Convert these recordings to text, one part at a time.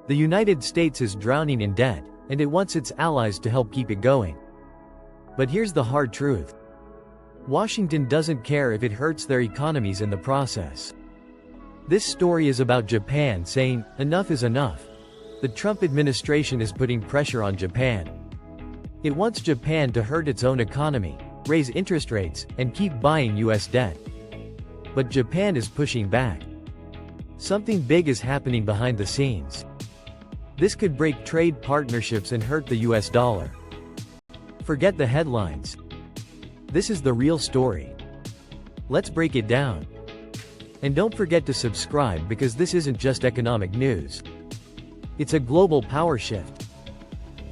The United States is drowning in debt, and it wants its allies to help keep it going. But here's the hard truth. Washington doesn't care if it hurts their economies in the process. This story is about Japan saying, enough is enough. The Trump administration is putting pressure on Japan. It wants Japan to hurt its own economy, raise interest rates, and keep buying US debt. But Japan is pushing back. Something big is happening behind the scenes. This could break trade partnerships and hurt the US dollar. Forget the headlines. This is the real story. Let's break it down. And don't forget to subscribe because this isn't just economic news. It's a global power shift.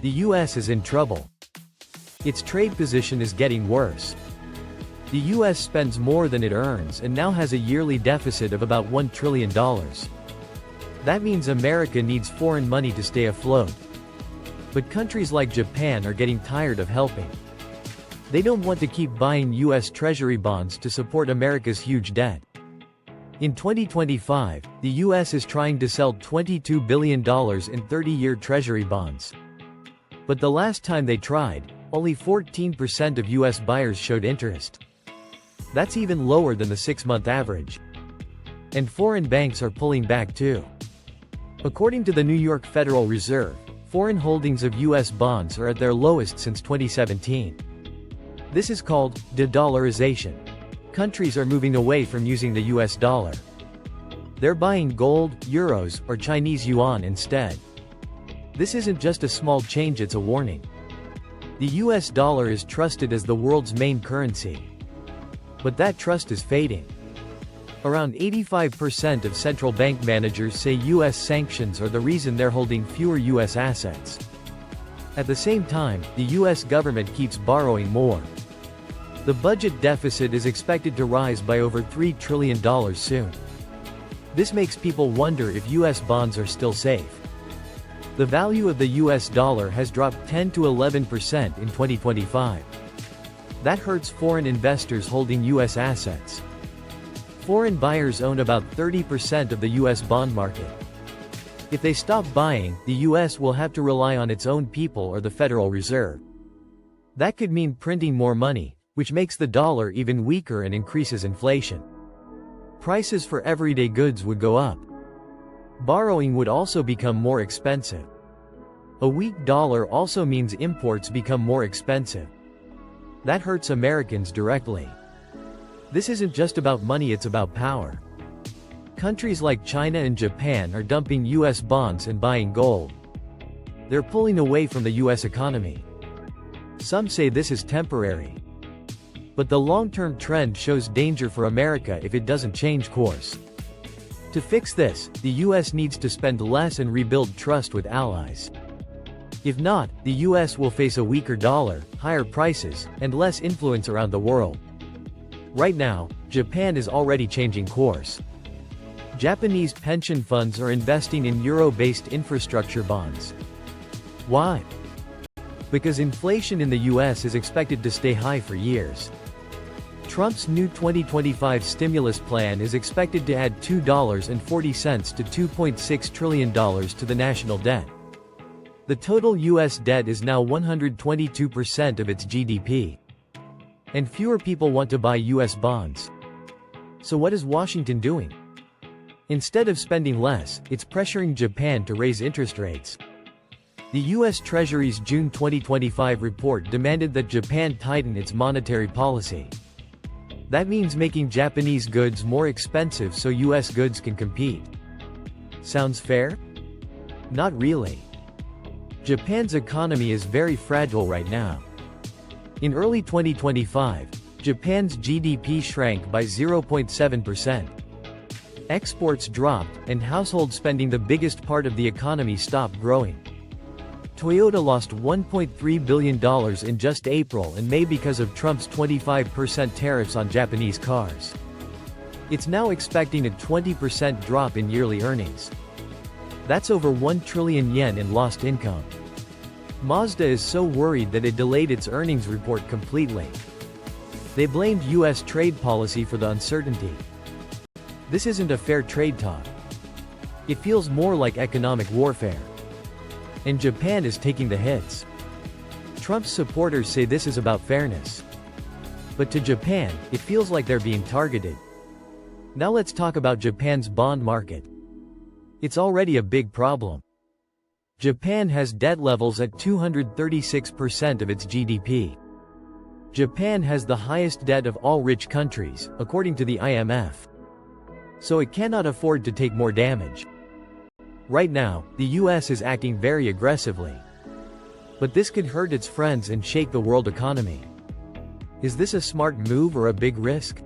The US is in trouble. Its trade position is getting worse. The US spends more than it earns and now has a yearly deficit of about $1 trillion. That means America needs foreign money to stay afloat. But countries like Japan are getting tired of helping. They don't want to keep buying US Treasury bonds to support America's huge debt. In 2025, the US is trying to sell $22 billion in 30-year Treasury bonds. But the last time they tried, only 14% of US buyers showed interest. That's even lower than the 6-month average. And foreign banks are pulling back too. According to the New York Federal Reserve, foreign holdings of US bonds are at their lowest since 2017. This is called de-dollarization. Countries are moving away from using the US dollar. They're buying gold, euros, or Chinese yuan instead. This isn't just a small change, it's a warning. The US dollar is trusted as the world's main currency. But that trust is fading. Around 85% of central bank managers say US sanctions are the reason they're holding fewer US assets. At the same time, the US government keeps borrowing more. The budget deficit is expected to rise by over $3 trillion soon. This makes people wonder if US bonds are still safe. The value of the US dollar has dropped 10 to 11% in 2025. That hurts foreign investors holding US assets. Foreign buyers own about 30% of the US bond market. If they stop buying, the US will have to rely on its own people or the Federal Reserve. That could mean printing more money, which makes the dollar even weaker and increases inflation. Prices for everyday goods would go up. Borrowing would also become more expensive. A weak dollar also means imports become more expensive. That hurts Americans directly. This isn't just about money, it's about power. Countries like China and Japan are dumping US bonds and buying gold. They're pulling away from the US economy. Some say this is temporary. But the long-term trend shows danger for America if it doesn't change course. To fix this, the US needs to spend less and rebuild trust with allies. If not, the US will face a weaker dollar, higher prices, and less influence around the world. Right now, Japan is already changing course. Japanese pension funds are investing in euro-based infrastructure bonds. Why? Because inflation in the US is expected to stay high for years. Trump's new 2025 stimulus plan is expected to add $2.40 to $2.6 trillion to the national debt. The total US debt is now 122% of its GDP. And fewer people want to buy US bonds. So what is Washington doing? Instead of spending less, it's pressuring Japan to raise interest rates. The US Treasury's June 2025 report demanded that Japan tighten its monetary policy. That means making Japanese goods more expensive so US goods can compete. Sounds fair? Not really. Japan's economy is very fragile right now. In early 2025, Japan's GDP shrank by 0.7%. Exports dropped, and household spending, the biggest part of the economy, stopped growing. Toyota lost $1.3 billion in just April and May because of Trump's 25% tariffs on Japanese cars. It's now expecting a 20% drop in yearly earnings. That's over 1 trillion yen in lost income. Mazda is so worried that it delayed its earnings report completely. They blamed US trade policy for the uncertainty. This isn't a fair trade talk. It feels more like economic warfare. And Japan is taking the hits. Trump's supporters say this is about fairness. But to Japan, it feels like they're being targeted. Now let's talk about Japan's bond market. It's already a big problem. Japan has debt levels at 236% of its GDP. Japan has the highest debt of all rich countries, according to the IMF. So it cannot afford to take more damage. Right now, the US is acting very aggressively. But this could hurt its friends and shake the world economy. Is this a smart move or a big risk?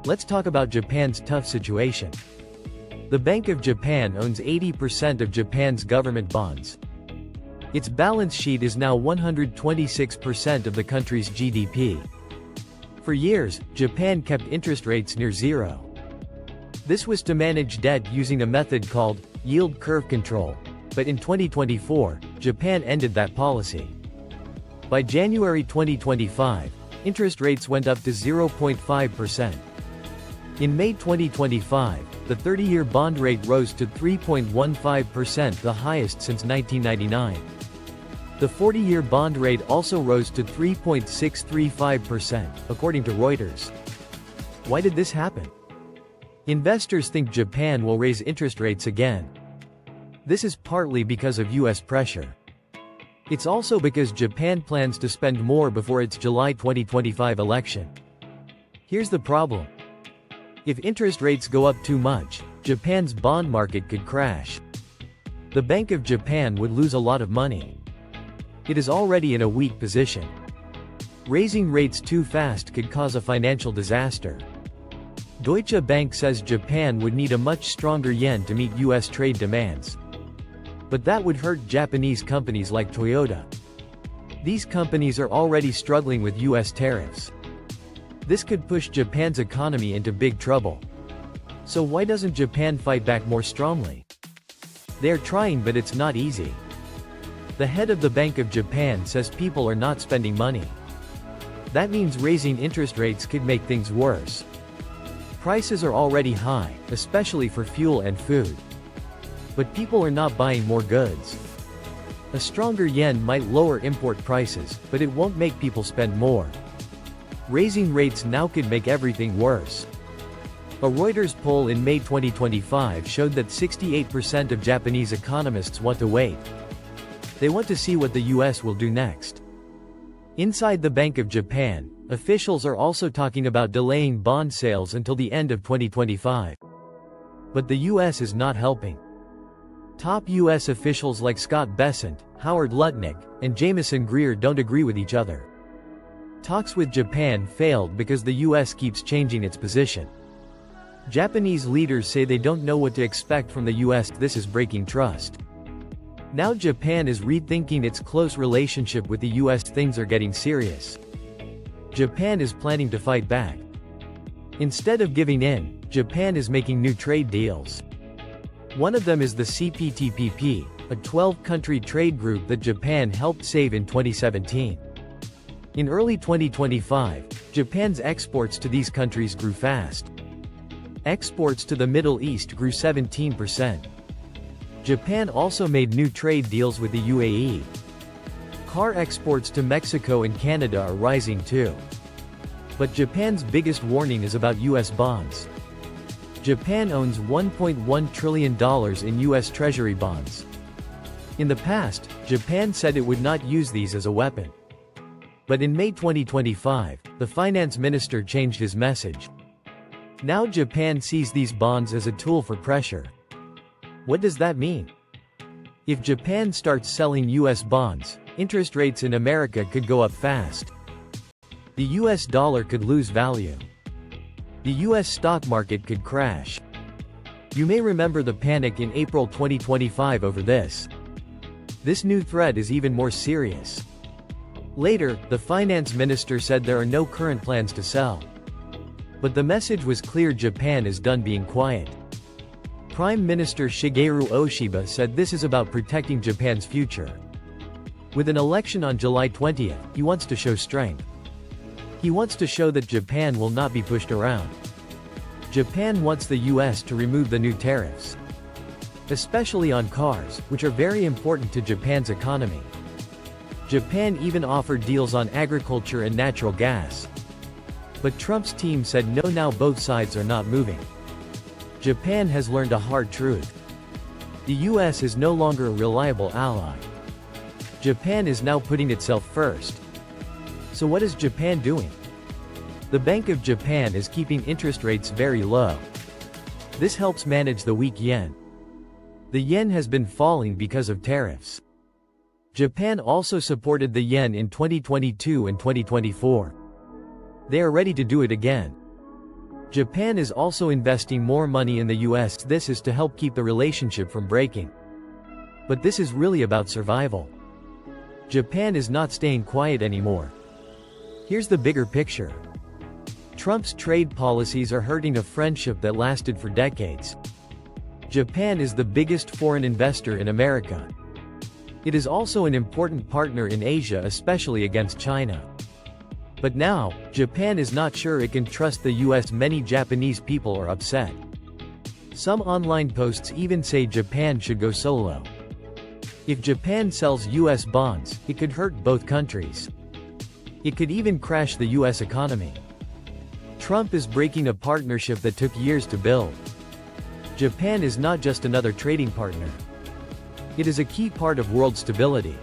Let's talk about Japan's tough situation. The Bank of Japan owns 80% of Japan's government bonds. Its balance sheet is now 126% of the country's GDP. For years, Japan kept interest rates near zero. This was to manage debt using a method called yield curve control, but in 2024, Japan ended that policy. By January 2025, interest rates went up to 0.5%. In May 2025, the 30-year bond rate rose to 3.15%, the highest since 1999. The 40-year bond rate also rose to 3.635%, according to Reuters. Why did this happen? Investors think Japan will raise interest rates again. This is partly because of US pressure. It's also because Japan plans to spend more before its July 2025 election. Here's the problem. If interest rates go up too much, Japan's bond market could crash. The Bank of Japan would lose a lot of money. It is already in a weak position. Raising rates too fast could cause a financial disaster. Deutsche Bank says Japan would need a much stronger yen to meet US trade demands. But that would hurt Japanese companies like Toyota. These companies are already struggling with US tariffs. This could push Japan's economy into big trouble. So why doesn't Japan fight back more strongly? They are trying, but it's not easy. The head of the Bank of Japan says people are not spending money. That means raising interest rates could make things worse. Prices are already high, especially for fuel and food. But people are not buying more goods. A stronger yen might lower import prices, but it won't make people spend more. Raising rates now could make everything worse. A Reuters poll in May 2025 showed that 68% of Japanese economists want to wait. They want to see what the US will do next. Inside the Bank of Japan, officials are also talking about delaying bond sales until the end of 2025. But the US is not helping. Top US officials like Scott Bessent, Howard Lutnick, and Jameson Greer don't agree with each other. Talks with Japan failed because the US keeps changing its position. Japanese leaders say they don't know what to expect from the US. This is breaking trust. Now Japan is rethinking its close relationship with the US. Things are getting serious. Japan is planning to fight back. Instead of giving in, Japan is making new trade deals. One of them is the CPTPP, a 12-country trade group that Japan helped save in 2017. In early 2025, Japan's exports to these countries grew fast. Exports to the Middle East grew 17%. Japan also made new trade deals with the UAE. Car exports to Mexico and Canada are rising too. But Japan's biggest warning is about US bonds. Japan owns $1.1 trillion in US Treasury bonds. In the past, Japan said it would not use these as a weapon. But in May 2025, the finance minister changed his message. Now Japan sees these bonds as a tool for pressure. What does that mean? If Japan starts selling US bonds, interest rates in America could go up fast. The US dollar could lose value. The US stock market could crash. You may remember the panic in April 2025 over this. This new threat is even more serious. Later, the finance minister said there are no current plans to sell. But the message was clear: Japan is done being quiet. Prime Minister Shigeru Oshiba said this is about protecting Japan's future. With an election on July 20th, he wants to show strength. He wants to show that Japan will not be pushed around. Japan wants the US to remove the new tariffs. especially on cars, which are very important to Japan's economy. Japan even offered deals on agriculture and natural gas. But Trump's team said no. Now both sides are not moving. Japan has learned a hard truth. The US is no longer a reliable ally. Japan is now putting itself first. So what is Japan doing? The Bank of Japan is keeping interest rates very low. This helps manage the weak yen. The yen has been falling because of tariffs. Japan also supported the yen in 2022 and 2024. They are ready to do it again. Japan is also investing more money in the US. This is to help keep the relationship from breaking. But this is really about survival. Japan is not staying quiet anymore. Here's the bigger picture. Trump's trade policies are hurting a friendship that lasted for decades. Japan is the biggest foreign investor in America. It is also an important partner in Asia, especially against China. But now, Japan is not sure it can trust the US. Many Japanese people are upset. Some online posts even say Japan should go solo. If Japan sells US bonds, it could hurt both countries. It could even crash the US economy. Trump is breaking a partnership that took years to build. Japan is not just another trading partner. It is a key part of world stability.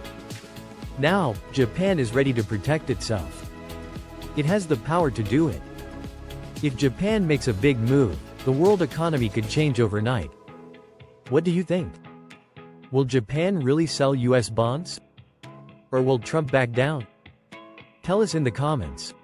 Now, Japan is ready to protect itself. It has the power to do it. If Japan makes a big move, the world economy could change overnight. What do you think? Will Japan really sell US bonds? Or will Trump back down? Tell us in the comments.